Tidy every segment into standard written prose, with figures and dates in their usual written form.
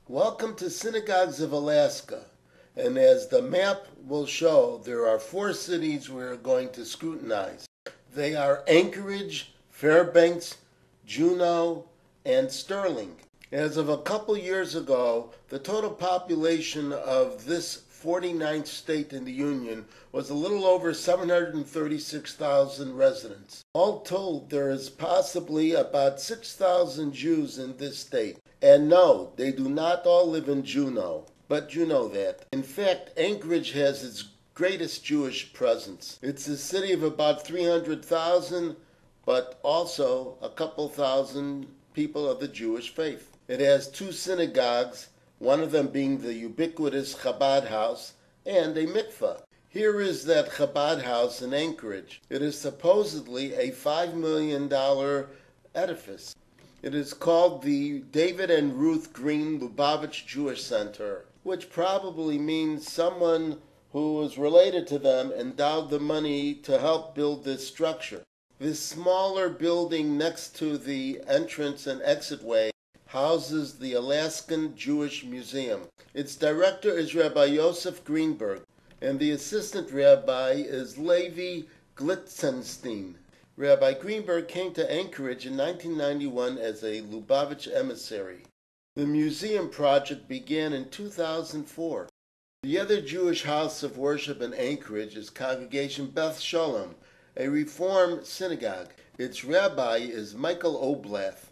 Welcome to Synagogues of Alaska, and as the map will show, there are 4 cities we're going to scrutinize. They are Anchorage, Fairbanks, Juneau, and Sterling. As of a couple years ago, the total population of this 49th state in the Union was a little over 736,000 residents. All told, there is possibly about 6,000 Jews in this state. And no, they do not all live in Juneau, but you know that. In fact, Anchorage has its greatest Jewish presence. It's a city of about 300,000, but also a couple thousand people of the Jewish faith. It has 2 synagogues, one of them being the ubiquitous Chabad house, and a mikveh. Here is that Chabad house in Anchorage. It is supposedly a $5 million edifice. It is called the David and Ruth Green Lubavitch Jewish Center, which probably means someone who was related to them endowed the money to help build this structure. This smaller building next to the entrance and exitway houses the Alaskan Jewish Museum. Its director is Rabbi Yosef Greenberg, and the assistant rabbi is Levi Glitzenstein. Rabbi Greenberg came to Anchorage in 1991 as a Lubavitch emissary. The museum project began in 2004. The other Jewish house of worship in Anchorage is Congregation Beth Shalom, a Reform synagogue. Its rabbi is Michael Oblath.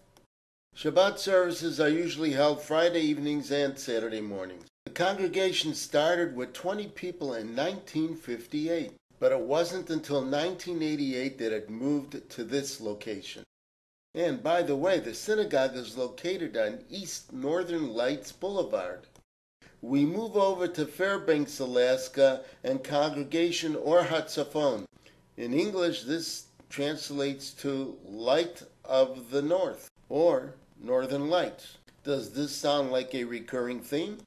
Shabbat services are usually held Friday evenings and Saturday mornings. The congregation started with 20 people in 1958, but it wasn't until 1988 that it moved to this location. And by the way, the synagogue is located on East Northern Lights Boulevard. We move over to Fairbanks, Alaska, and Congregation Or Hatzafon. In English, this translates to Light of the North, or Northern Lights. Does this sound like a recurring theme?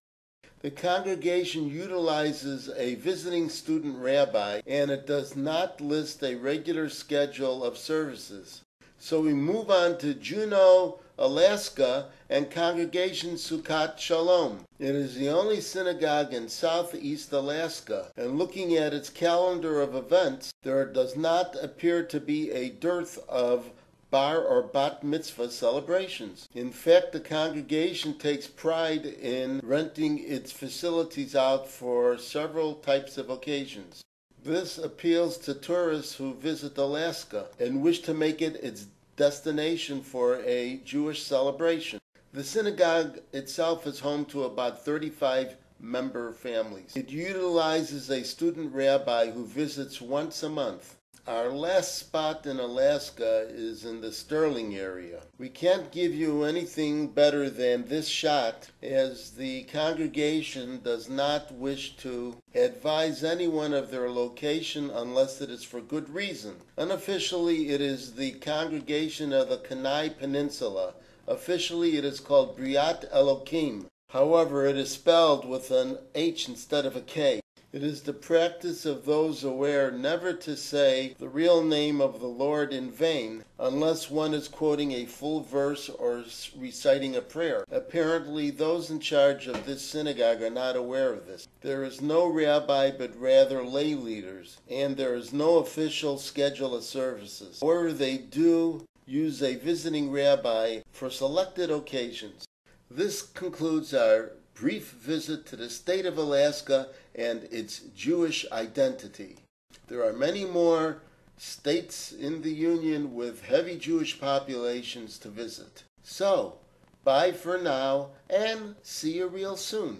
The congregation utilizes a visiting student rabbi, and it does not list a regular schedule of services. So we move on to Juneau, Alaska, and Congregation Sukkot Shalom. It is the only synagogue in southeast Alaska, and looking at its calendar of events, there does not appear to be a dearth of bar or bat mitzvah celebrations. In fact, the congregation takes pride in renting its facilities out for several types of occasions. This appeals to tourists who visit Alaska and wish to make it its destination for a Jewish celebration. The synagogue itself is home to about 35 member families. It utilizes a student rabbi who visits once a month. Our last spot in Alaska is in the Sterling area. We can't give you anything better than this shot, as the congregation does not wish to advise anyone of their location unless it is for good reason. Unofficially, it is the congregation of the Kenai Peninsula. Officially, it is called Briat Elohim. However, it is spelled with an H instead of a K. It is the practice of those aware never to say the real name of the Lord in vain unless one is quoting a full verse or reciting a prayer. Apparently, those in charge of this synagogue are not aware of this. There is no rabbi but rather lay leaders, and there is no official schedule of services. However, they do use a visiting rabbi for selected occasions. This concludes our brief visit to the state of Alaska and its Jewish identity. There are many more states in the Union with heavy Jewish populations to visit. So, bye for now, and see you real soon.